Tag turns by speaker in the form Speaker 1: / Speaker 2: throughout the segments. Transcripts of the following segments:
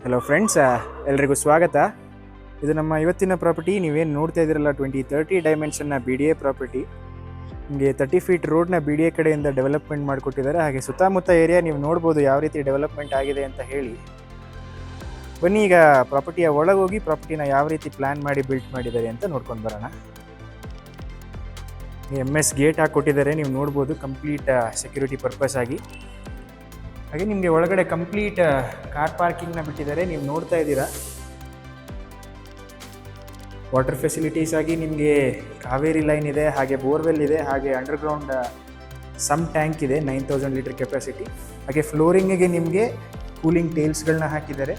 Speaker 1: Hello friends, ಎಲ್ರಿಗೂ ಸ್ವಾಗತ. ಇದು ನಮ್ಮ ಇವತ್ತಿನ ಪ್ರಾಪರ್ಟಿ. ನೀವೇನು ನೋಡ್ತಾ ಇದ್ದೀರಲ್ಲ, 2030 ಡೈಮೆನ್ಷನ್ನ BDA ಪ್ರಾಪರ್ಟಿ. ನಿಮಗೆ 30 ಫೀಟ್ ರೋಡ್ನ BDA ಕಡೆಯಿಂದ ಡೆವಲಪ್ಮೆಂಟ್ ಮಾಡಿಕೊಟ್ಟಿದ್ದಾರೆ. ಹಾಗೆ ಸುತ್ತಮುತ್ತ ಏರಿಯಾ ನೀವು ನೋಡ್ಬೋದು ಯಾವ ರೀತಿ ಡೆವಲಪ್ಮೆಂಟ್ ಆಗಿದೆ ಅಂತ ಹೇಳಿ. ಬನ್ನಿ ಈಗ ಪ್ರಾಪರ್ಟಿಯ ಒಳಗೋಗಿ ಪ್ರಾಪರ್ಟಿನ ಯಾವ ರೀತಿ ಪ್ಲ್ಯಾನ್ ಮಾಡಿ ಬಿಲ್ಟ್ ಮಾಡಿದ್ದಾರೆ ಅಂತ ನೋಡ್ಕೊಂಡು ಬರೋಣ. MS ಗೇಟ್ ಹಾಕ್ಕೊಟ್ಟಿದ್ದಾರೆ, ನೀವು ನೋಡ್ಬೋದು, ಕಂಪ್ಲೀಟ್ ಸೆಕ್ಯೂರಿಟಿ ಪರ್ಪಸ್ ಆಗಿ. ಹಾಗೆ ನಿಮಗೆ ಒಳಗಡೆ ಕಂಪ್ಲೀಟ್ ಕಾರ್ ಪಾರ್ಕಿಂಗ್ನ ಬಿಟ್ಟಿದ್ದಾರೆ, ನೀವು ನೋಡ್ತಾ ಇದ್ದೀರಾ. ವಾಟರ್ ಫೆಸಿಲಿಟೀಸ್ ಆಗಿ ನಿಮಗೆ ಕಾವೇರಿ ಲೈನ್ ಇದೆ, ಹಾಗೆ ಬೋರ್ವೆಲ್ ಇದೆ, ಹಾಗೆ ಅಂಡರ್ಗ್ರೌಂಡ್ ಸಮ್ ಟ್ಯಾಂಕ್ ಇದೆ, 9000 ಲೀಟರ್ ಕೆಪಾಸಿಟಿ. ಹಾಗೆ ಫ್ಲೋರಿಂಗಿಗೆ ನಿಮಗೆ ಕೂಲಿಂಗ್ ಟೇಲ್ಸ್ಗಳನ್ನ ಹಾಕಿದ್ದಾರೆ.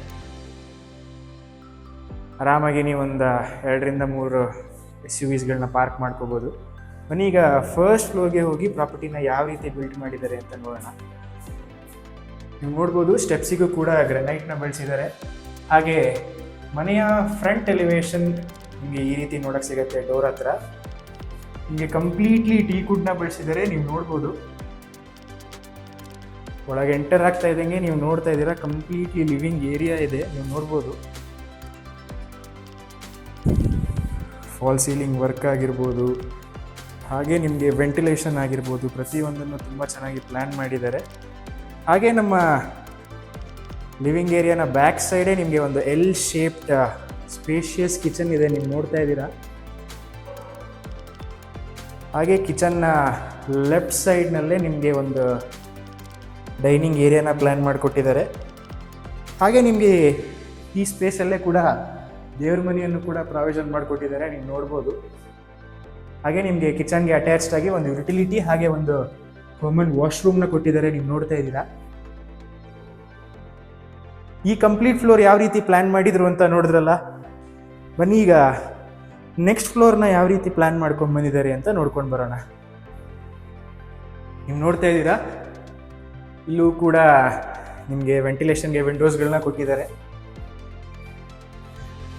Speaker 1: ಆರಾಮಾಗಿ ನೀವು ಒಂದು 2-3 SUVsಗಳನ್ನ ಪಾರ್ಕ್ ಮಾಡ್ಕೋಬೋದು. ಬನ್ನಿ ಈಗ ಫಸ್ಟ್ ಫ್ಲೋರ್ಗೆ ಹೋಗಿ ಪ್ರಾಪರ್ಟಿನ ಯಾವ ರೀತಿ ಬಿಲ್ಟ್ ಮಾಡಿದ್ದಾರೆ ಅಂತ ನೋಡೋಣ. ನೀವು ನೋಡ್ಬೋದು, ಸ್ಟೆಪ್ಸಿಗೂ ಕೂಡ ಗ್ರೆನೈಟ್ನ ಬಳಸಿದ್ದಾರೆ. ಹಾಗೆ ಮನೆಯ ಫ್ರಂಟ್ ಎಲಿವೇಶನ್ ನಿಮಗೆ ಈ ರೀತಿ ನೋಡೋಕ್ಕೆ ಸಿಗುತ್ತೆ. ಡೋರ್ ಹತ್ರ ನಿಮಗೆ ಕಂಪ್ಲೀಟ್ಲಿ ಟೀಕುಡ್ನ ಬಳಸಿದ್ದಾರೆ, ನೀವು ನೋಡ್ಬೋದು. ಒಳಗೆ ಎಂಟರ್ ಆಗ್ತಾ ಇದ್ದಂಗೆ ನೀವು ನೋಡ್ತಾ ಇದ್ದೀರಾ, ಕಂಪ್ಲೀಟ್ಲಿ ಲಿವಿಂಗ್ ಏರಿಯಾ ಇದೆ, ನೀವು ನೋಡ್ಬೋದು. ಫಾಲ್ ಸೀಲಿಂಗ್ ವರ್ಕ್ ಆಗಿರ್ಬೋದು, ಹಾಗೆ ನಿಮಗೆ ವೆಂಟಿಲೇಷನ್ ಆಗಿರ್ಬೋದು, ಪ್ರತಿಯೊಂದನ್ನು ತುಂಬ ಚೆನ್ನಾಗಿ ಪ್ಲ್ಯಾನ್ ಮಾಡಿದ್ದಾರೆ. ಹಾಗೆ ನಮ್ಮ ಲಿವಿಂಗ್ ಏರಿಯಾನ ಬ್ಯಾಕ್ ಸೈಡೇ ನಿಮಗೆ ಒಂದು L ಶೇಪ್ಡ್ ಸ್ಪೇಷಿಯಸ್ ಕಿಚನ್ ಇದೆ, ನೀವು ನೋಡ್ತಾ ಇದ್ದೀರಾ. ಹಾಗೆ ಕಿಚನ್ನ ಲೆಫ್ಟ್ ಸೈಡ್ನಲ್ಲೇ ನಿಮಗೆ ಒಂದು ಡೈನಿಂಗ್ ಏರಿಯಾನ ಪ್ಲ್ಯಾನ್ ಮಾಡಿಕೊಟ್ಟಿದ್ದಾರೆ. ಹಾಗೆ ನಿಮಗೆ ಈ ಸ್ಪೇಸಲ್ಲೇ ಕೂಡ ದೇವ್ರ ಮನೆಯನ್ನು ಕೂಡ ಪ್ರಾವಿಷನ್ ಮಾಡಿಕೊಟ್ಟಿದ್ದಾರೆ, ನೀವು ನೋಡ್ಬೋದು. ಹಾಗೆ ನಿಮಗೆ ಕಿಚನ್ಗೆ ಅಟ್ಯಾಚ್ಡ್ ಆಗಿ ಒಂದು ಯುಟಿಲಿಟಿ ಹಾಗೆ ಒಂದು ಕಾಮನ್ ವಾಶ್ರೂಮ್ನ ಕೊಟ್ಟಿದ್ದಾರೆ, ನೀವು ನೋಡ್ತಾ ಇದ್ದೀರಾ. ಈ ಕಂಪ್ಲೀಟ್ ಫ್ಲೋರ್ ಯಾವ ರೀತಿ ಪ್ಲ್ಯಾನ್ ಮಾಡಿದ್ರು ಅಂತ ನೋಡಿದ್ರಲ್ಲ. ಬನ್ನಿ ಈಗ ನೆಕ್ಸ್ಟ್ ಫ್ಲೋರ್ನ ಯಾವ ರೀತಿ ಪ್ಲ್ಯಾನ್ ಮಾಡ್ಕೊಂಡು ಬಂದಿದ್ದಾರೆ ಅಂತ ನೋಡ್ಕೊಂಡು ಬರೋಣ. ನೀವು ನೋಡ್ತಾ ಇದ್ದೀರಾ, ಇಲ್ಲೂ ಕೂಡ ನಿಮಗೆ ವೆಂಟಿಲೇಷನ್ಗೆ ವಿಂಡೋಸ್ಗಳನ್ನ ಕೊಟ್ಟಿದ್ದಾರೆ.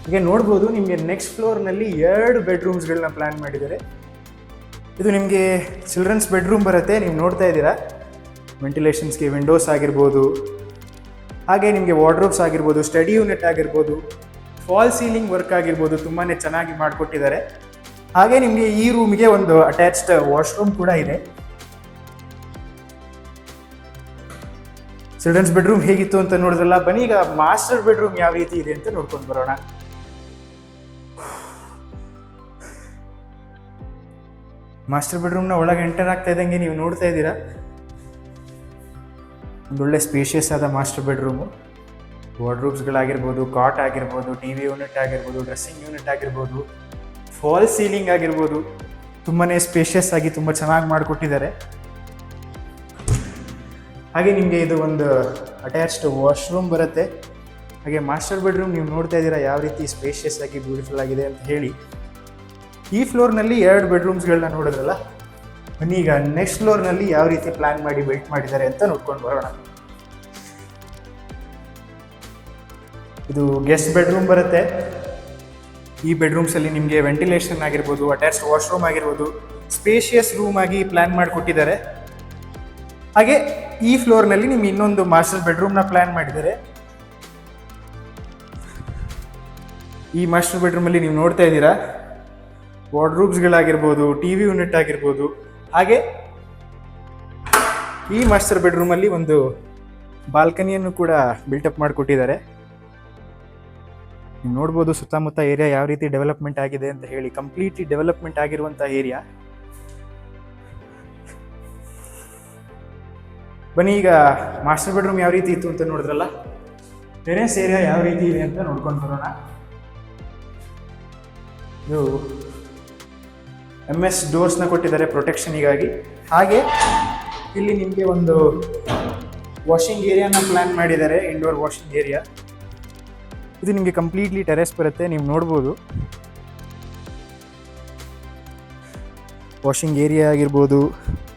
Speaker 1: ಹಾಗೆ ನೋಡ್ಬೋದು, ನಿಮಗೆ ನೆಕ್ಸ್ಟ್ ಫ್ಲೋರ್ನಲ್ಲಿ 2 ಬೆಡ್ರೂಮ್ಸ್ಗಳನ್ನ ಪ್ಲ್ಯಾನ್ ಮಾಡಿದ್ದಾರೆ. ಇದು ನಿಮಗೆ ಚಿಲ್ಡ್ರನ್ಸ್ ಬೆಡ್ರೂಮ್ ಬರುತ್ತೆ, ನೀವು ನೋಡ್ತಾ ಇದ್ದೀರಾ. ವೆಂಟಿಲೇಷನ್ಸ್ಗೆ ವಿಂಡೋಸ್ ಆಗಿರ್ಬೋದು, ಹಾಗೆ ನಿಮಗೆ ವಾರ್ಡ್ರೋಬ್ಸ್ ಆಗಿರ್ಬೋದು, ಸ್ಟಡಿ ಯೂನಿಟ್ ಆಗಿರ್ಬೋದು, ಫಾಲ್ ಸೀಲಿಂಗ್ ವರ್ಕ್ ಆಗಿರ್ಬೋದು, ತುಂಬಾ ಚೆನ್ನಾಗಿ ಮಾಡಿಕೊಟ್ಟಿದ್ದಾರೆ. ಹಾಗೆ ನಿಮಗೆ ಈ ರೂಮಿಗೆ ಒಂದು ಅಟ್ಯಾಚ್ಡ್ ವಾಶ್ರೂಮ್ ಕೂಡ ಇದೆ. ಚಿಲ್ಡ್ರನ್ಸ್ ಬೆಡ್ರೂಮ್ ಹೇಗಿತ್ತು ಅಂತ ನೋಡಿದ್ರಲ್ಲ. ಬನ್ನಿ ಈಗ ಮಾಸ್ಟರ್ ಬೆಡ್ರೂಮ್ ಯಾವ ರೀತಿ ಇದೆ ಅಂತ ನೋಡ್ಕೊಂಡು ಬರೋಣ. ಮಾಸ್ಟರ್ ಬೆಡ್ರೂಮ್ನ ಒಳಗೆ ಎಂಟರ್ ಆಗ್ತಾ ಇದ್ದಂಗೆ ನೀವು ನೋಡ್ತಾ ಇದ್ದೀರಾ, ಒಂದೊಳ್ಳೆ ಸ್ಪೇಷಿಯಸ್ ಆದ ಮಾಸ್ಟರ್ ಬೆಡ್ರೂಮು. ವಾರ್ಡ್ರೋಬ್ಸ್ಗಳಾಗಿರ್ಬೋದು, ಕಾಟ್ ಆಗಿರ್ಬೋದು, TV ಯೂನಿಟ್ ಆಗಿರ್ಬೋದು, ಡ್ರೆಸ್ಸಿಂಗ್ ಯೂನಿಟ್ ಆಗಿರ್ಬೋದು, ಫಾಲ್ ಸೀಲಿಂಗ್ ಆಗಿರ್ಬೋದು, ತುಂಬಾ ಸ್ಪೇಷಿಯಸ್ ಆಗಿ ತುಂಬ ಚೆನ್ನಾಗಿ ಮಾಡಿಕೊಟ್ಟಿದ್ದಾರೆ. ಹಾಗೆ ನಿಮಗೆ ಇದು ಒಂದು ಅಟ್ಯಾಚ್ಡ್ ವಾಶ್ರೂಮ್ ಬರುತ್ತೆ. ಹಾಗೆ ಮಾಸ್ಟರ್ ಬೆಡ್ರೂಮ್ ನೀವು ನೋಡ್ತಾ ಇದ್ದೀರಾ ಯಾವ ರೀತಿ ಸ್ಪೇಷಿಯಸ್ ಆಗಿ ಬ್ಯೂಟಿಫುಲ್ ಆಗಿದೆ ಅಂತ ಹೇಳಿ. ಈ ಫ್ಲೋರ್ನಲ್ಲಿ 2 ಬೆಡ್ರೂಮ್ಸ್ಗಳನ್ನ ನೋಡಿದ್ರಲ್ಲ. ಬನ್ನಿ ಈಗ ನೆಕ್ಸ್ಟ್ ಫ್ಲೋರ್ನಲ್ಲಿ ಯಾವ ರೀತಿ ಪ್ಲ್ಯಾನ್ ಮಾಡಿ ಬಿಲ್ಟ್ ಮಾಡಿದ್ದಾರೆ ಅಂತ ನೋಡ್ಕೊಂಡು ಬರೋಣ. ಇದು ಗೆಸ್ಟ್ ಬೆಡ್ರೂಮ್ ಬರುತ್ತೆ. ಈ ಬೆಡ್ರೂಮ್ಸಲ್ಲಿ ನಿಮಗೆ ವೆಂಟಿಲೇಷನ್ ಆಗಿರ್ಬೋದು, ಅಟ್ಯಾಚ್ಡ್ ವಾಶ್ರೂಮ್ ಆಗಿರ್ಬೋದು, ಸ್ಪೇಷಿಯಸ್ ರೂಮ್ ಆಗಿ ಪ್ಲ್ಯಾನ್ ಮಾಡಿಕೊಟ್ಟಿದ್ದಾರೆ. ಹಾಗೆ ಈ ಫ್ಲೋರ್ನಲ್ಲಿ ನಿಮ್ಗೆ ಇನ್ನೊಂದು ಮಾಸ್ಟರ್ ಬೆಡ್ರೂಮ್ನ ಪ್ಲ್ಯಾನ್ ಮಾಡಿದ್ದಾರೆ. ಈ ಮಾಸ್ಟರ್ ಬೆಡ್ರೂಮಲ್ಲಿ ನೀವು ನೋಡ್ತಾ ಇದ್ದೀರಾ, ವಾರ್ಡ್ರೂಬ್ಸ್ಗಳಾಗಿರ್ಬೋದು, TV ಯೂನಿಟ್ ಆಗಿರ್ಬೋದು. ಹಾಗೆ ಈ ಮಾಸ್ಟರ್ ಬೆಡ್ರೂಮಲ್ಲಿ ಒಂದು ಬಾಲ್ಕನಿಯನ್ನು ಕೂಡ ಬಿಲ್ಟಪ್ ಮಾಡಿಕೊಟ್ಟಿದ್ದಾರೆ. ನೀವು ನೋಡ್ಬೋದು ಸುತ್ತಮುತ್ತ ಏರಿಯಾ ಯಾವ ರೀತಿ ಡೆವಲಪ್ಮೆಂಟ್ ಆಗಿದೆ ಅಂತ ಹೇಳಿ. ಕಂಪ್ಲೀಟ್ಲಿ ಡೆವಲಪ್ಮೆಂಟ್ ಆಗಿರುವಂಥ ಏರಿಯಾ. ಬನ್ನಿ ಈಗ ಮಾಸ್ಟರ್ ಬೆಡ್ರೂಮ್ ಯಾವ ರೀತಿ ಇತ್ತು ಅಂತ ನೋಡಿದ್ರಲ್ಲ. ಟೆರೆಸ್ ಏರಿಯಾ ಯಾವ ರೀತಿ ಇದೆ ಅಂತ ನೋಡ್ಕೊಂಡು ಬರೋಣ. ಇದು MS ಡೋರ್ಸ್ನ ಕೊಟ್ಟಿದ್ದಾರೆ ಪ್ರೊಟೆಕ್ಷನಿಗಾಗಿ. ಹಾಗೆ ಇಲ್ಲಿ ನಿಮಗೆ ಒಂದು ವಾಷಿಂಗ್ ಏರಿಯಾನ ಪ್ಲ್ಯಾನ್ ಮಾಡಿದ್ದಾರೆ, ಇಂಡೋರ್ ವಾಷಿಂಗ್ ಏರಿಯಾ. ಇದು ನಿಮಗೆ ಕಂಪ್ಲೀಟ್ಲಿ ಟೆರೆಸ್ ಬರುತ್ತೆ, ನೀವು ನೋಡ್ಬೋದು. ವಾಷಿಂಗ್ ಏರಿಯಾ ಆಗಿರ್ಬೋದು,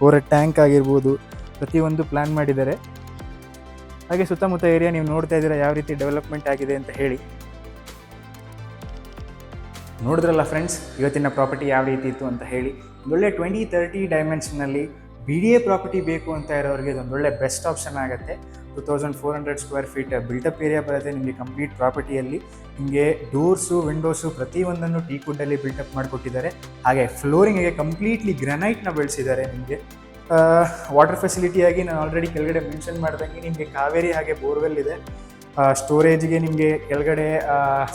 Speaker 1: ಓವರ್ ಟ್ಯಾಂಕ್ ಆಗಿರ್ಬೋದು, ಪ್ರತಿಯೊಂದು ಪ್ಲ್ಯಾನ್ ಮಾಡಿದ್ದಾರೆ. ಹಾಗೆ ಸುತ್ತಮುತ್ತ ಏರಿಯಾ ನೀವು ನೋಡ್ತಾ ಇದ್ದೀರಾ ಯಾವ ರೀತಿ ಡೆವಲಪ್ಮೆಂಟ್ ಆಗಿದೆ ಅಂತ ಹೇಳಿ. ನೋಡಿದ್ರಲ್ಲ ಫ್ರೆಂಡ್ಸ್, ಇವತ್ತಿನ ಪ್ರಾಪರ್ಟಿ ಯಾವ ರೀತಿ ಇತ್ತು ಅಂತ ಹೇಳಿ. ಒಳ್ಳೆ 2030 ಡೈಮೆನ್ಷನ್ನಲ್ಲಿ BDA ಪ್ರಾಪರ್ಟಿ ಬೇಕು ಅಂತ ಇರೋರಿಗೆ ಇದೊಂದೊಳ್ಳೆ ಬೆಸ್ಟ್ ಆಪ್ಷನ್ ಆಗುತ್ತೆ. 2400 ಸ್ಕ್ವೇರ್ ಫೀಟ್ ಬಿಲ್ಟಪ್ ಏರಿಯಾ ಬರುತ್ತೆ ನಿಮಗೆ ಕಂಪ್ಲೀಟ್ ಪ್ರಾಪರ್ಟಿಯಲ್ಲಿ. ನಿಮಗೆ ಡೋರ್ಸು ವಿಂಡೋಸು ಪ್ರತಿಯೊಂದನ್ನು ಟೀಕ್ವುಡ್ಡಲ್ಲಿ ಬಿಲ್ಟಪ್ ಮಾಡಿಕೊಟ್ಟಿದ್ದಾರೆ. ಹಾಗೆ ಫ್ಲೋರಿಂಗಿಗೆ ಕಂಪ್ಲೀಟ್ಲಿ ಗ್ರನೈಟ್ನ ಬಳಸಿದ್ದಾರೆ. ನಿಮಗೆ ವಾಟರ್ ಫೆಸಿಲಿಟಿಯಾಗಿ ನಾನು ಆಲ್ರೆಡಿ ಕೆಳಗಡೆ ಮೆನ್ಷನ್ ಮಾಡ್ದಂಗೆ ನಿಮಗೆ ಕಾವೇರಿ ಹಾಗೆ ಬೋರ್ವೆಲ್ ಇದೆ. ಸ್ಟೋರೇಜ್ಗೆ ನಿಮಗೆ ಕೆಳಗಡೆ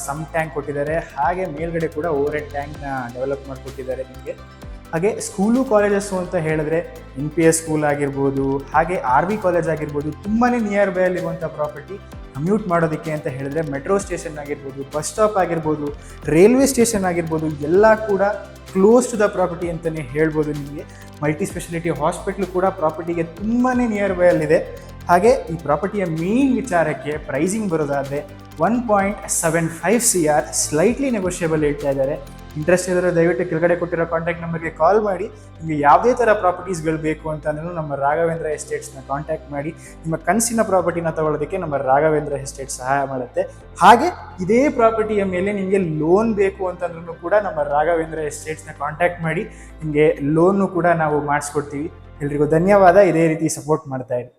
Speaker 1: ಸಮ್ ಟ್ಯಾಂಕ್ ಕೊಟ್ಟಿದ್ದಾರೆ, ಹಾಗೆ ಮೇಲ್ಗಡೆ ಕೂಡ ಓವರ್ ಹೆಡ್ ಟ್ಯಾಂಕ್ನ ಡೆವಲಪ್ ಮಾಡಿಕೊಟ್ಟಿದ್ದಾರೆ ನಿಮಗೆ. ಹಾಗೆ ಸ್ಕೂಲು ಕಾಲೇಜಸ್ಸು ಅಂತ ಹೇಳಿದ್ರೆ NPS ಸ್ಕೂಲ್ ಆಗಿರ್ಬೋದು, ಹಾಗೆ RV ಕಾಲೇಜ್ ಆಗಿರ್ಬೋದು, ತುಂಬಾ ನಿಯರ್ ಬೈ ಅಲ್ಲಿರುವಂಥ ಪ್ರಾಪರ್ಟಿ. ಕಮ್ಯೂಟ್ ಮಾಡೋದಕ್ಕೆ ಅಂತ ಹೇಳಿದ್ರೆ ಮೆಟ್ರೋ ಸ್ಟೇಷನ್ ಆಗಿರ್ಬೋದು, ಬಸ್ ಸ್ಟಾಪ್ ಆಗಿರ್ಬೋದು, ರೈಲ್ವೆ ಸ್ಟೇಷನ್ ಆಗಿರ್ಬೋದು, ಎಲ್ಲ ಕೂಡ ಕ್ಲೋಸ್ ಟು ದ ಪ್ರಾಪರ್ಟಿ ಅಂತಲೇ ಹೇಳ್ಬೋದು. ನಿಮಗೆ ಮಲ್ಟಿ ಸ್ಪೆಷಾಲಿಟಿ ಹಾಸ್ಪಿಟ್ಲು ಕೂಡ ಪ್ರಾಪರ್ಟಿಗೆ ತುಂಬಾ ನಿಯರ್ ಬೈ ಅಲ್ಲಿದೆ. ಹಾಗೆ ಈ ಪ್ರಾಪರ್ಟಿಯ ಮೇನ್ ವಿಚಾರಕ್ಕೆ ಪ್ರೈಸಿಂಗ್ ಬರೋದಾದರೆ 1.75 CR ಸ್ಲೈಟ್ಲಿ ನೆಗೋಷಿಯಬಲ್ ಹೇಳ್ತಾ ಇದ್ದಾರೆ. ಇಂಟ್ರೆಸ್ಟ್ ಇದ್ದರೆ ದಯವಿಟ್ಟು ಕೆಳಗಡೆ ಕೊಟ್ಟಿರೋ ಕಾಂಟ್ಯಾಕ್ಟ್ ನಂಬರ್ಗೆ ಕಾಲ್ ಮಾಡಿ. ನಿಮಗೆ ಯಾವುದೇ ಥರ ಪ್ರಾಪರ್ಟೀಸ್ಗಳು ಬೇಕು ಅಂತಂದ್ರೂ ನಮ್ಮ ರಾಘವೇಂದ್ರ ಎಸ್ಟೇಟ್ಸ್ನ ಕಾಂಟ್ಯಾಕ್ಟ್ ಮಾಡಿ. ನಿಮ್ಮ ಕನಸಿನ ಪ್ರಾಪರ್ಟಿನ ತಗೊಳ್ಳೋದಕ್ಕೆ ನಮ್ಮ ರಾಘವೇಂದ್ರ ಎಸ್ಟೇಟ್ಸ್ ಸಹಾಯ ಮಾಡುತ್ತೆ. ಹಾಗೆ ಇದೇ ಪ್ರಾಪರ್ಟಿಯ ಮೇಲೆ ನಿಮಗೆ ಲೋನ್ ಬೇಕು ಅಂತಂದ್ರೂ ಕೂಡ ನಮ್ಮ ರಾಘವೇಂದ್ರ ಎಸ್ಟೇಟ್ಸ್ನ ಕಾಂಟ್ಯಾಕ್ಟ್ ಮಾಡಿ. ನಿಮಗೆ ಲೋನು ಕೂಡ ನಾವು ಮಾಡಿಸ್ಕೊಡ್ತೀವಿ. ಎಲ್ರಿಗೂ ಧನ್ಯವಾದ. ಇದೇ ರೀತಿ ಸಪೋರ್ಟ್ ಮಾಡ್ತಾ ಇರಿ.